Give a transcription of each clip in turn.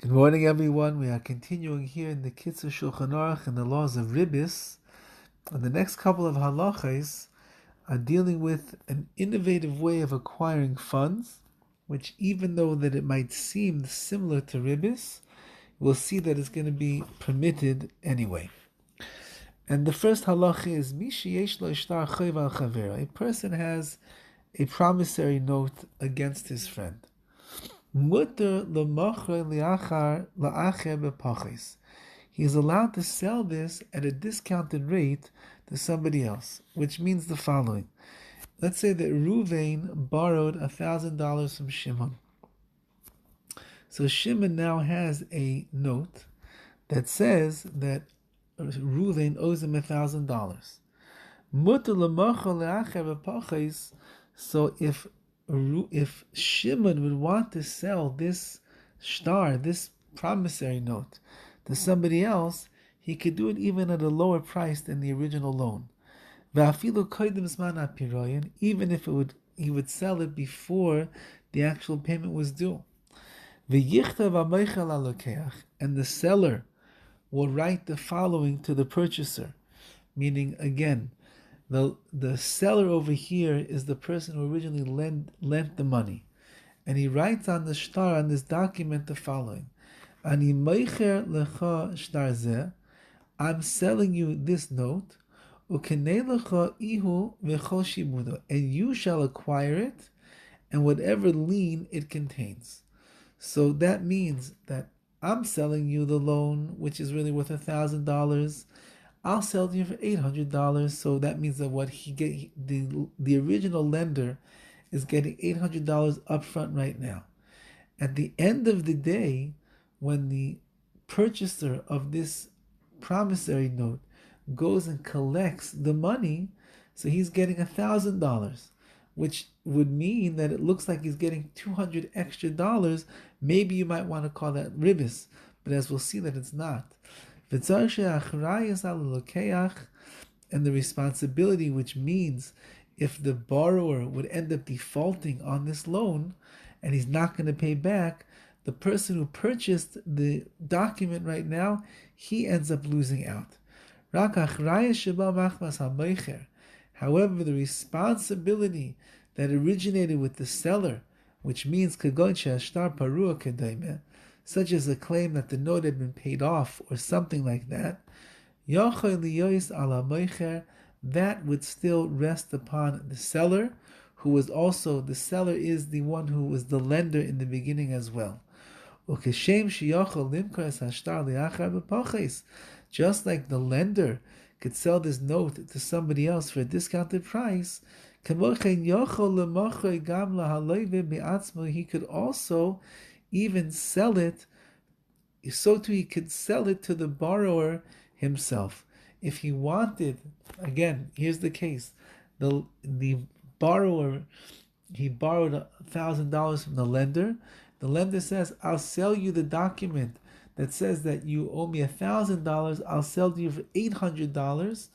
Good morning, everyone. We are continuing here in the Kitzur Shulchan Aruch and the laws of Ribbis. And the next couple of halachas are dealing with an innovative way of acquiring funds, which even though that it might seem similar to Ribbis, we'll see that it's going to be permitted anyway. And the first halacha is Mishi yesh lo ishtar chayv al chavera. A person has a promissory note against his friend. Mutter l'machar liachar la'acher bepachis. He is allowed to sell this at a discounted rate to somebody else, which means the following. Let's say that Ruvain borrowed $1,000 from Shimon. So Shimon now has a note that says that Ruvain owes him $1,000. Mutter l'machar liachar bepachis. So if Shimon would want to sell this this promissory note, to somebody else, he could do it even at a lower price than the original loan. Even if he would sell it before the actual payment was due. And the seller will write the following to the purchaser, meaning again, the seller over here is the person who originally lent the money. And he writes on the shtar, on this document, the following. Ani meicher lecha shtar zeh, I'm selling you this note, ukenei lecha ihu v'chol shimudo, and you shall acquire it, and whatever lien it contains. So that means that I'm selling you the loan, which is really worth $1,000. I'll sell to you for $800. So that means that the original lender is getting $800 upfront right now. At the end of the day, when the purchaser of this promissory note goes and collects the money, so he's getting $1,000, which would mean that it looks like he's getting $200 extra. Maybe you might want to call that ribbis, but as we'll see that it's not. And the responsibility, which means if the borrower would end up defaulting on this loan and he's not going to pay back, the person who purchased the document right now, he ends up losing out. However, the responsibility that originated with the seller, which means such as a claim that the note had been paid off or something like that, that would still rest upon the seller, who was also, the seller is the one who was the lender in the beginning as well. Just like the lender could sell this note to somebody else for a discounted price, he could also even sell it, so too he could sell it to the borrower himself. If he wanted, again, here's the case. The borrower, he borrowed $1,000 from the lender. The lender says, I'll sell you the document that says that you owe me $1,000. I'll sell to you for $800.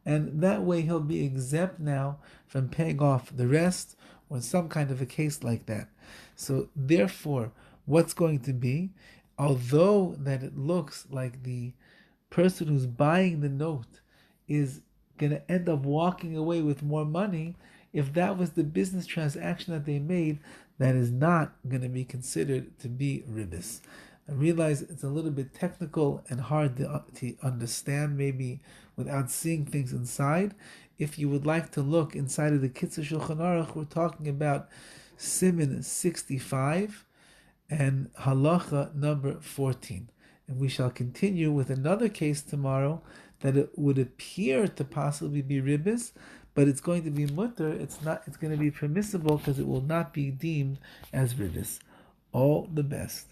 And that way he'll be exempt now from paying off the rest, or some kind of a case like that. So therefore, what's going to be, although that it looks like the person who's buying the note is going to end up walking away with more money, if that was the business transaction that they made, that is not going to be considered to be ribbis. I realize it's a little bit technical and hard to understand, maybe without seeing things inside. If you would like to look inside of the Kitzur Shulchan Aruch, we're talking about Siman 65 and Halacha number 14. And we shall continue with another case tomorrow that it would appear to possibly be ribbis, but it's going to be mutter. It's going to be permissible because it will not be deemed as ribbis. All the best.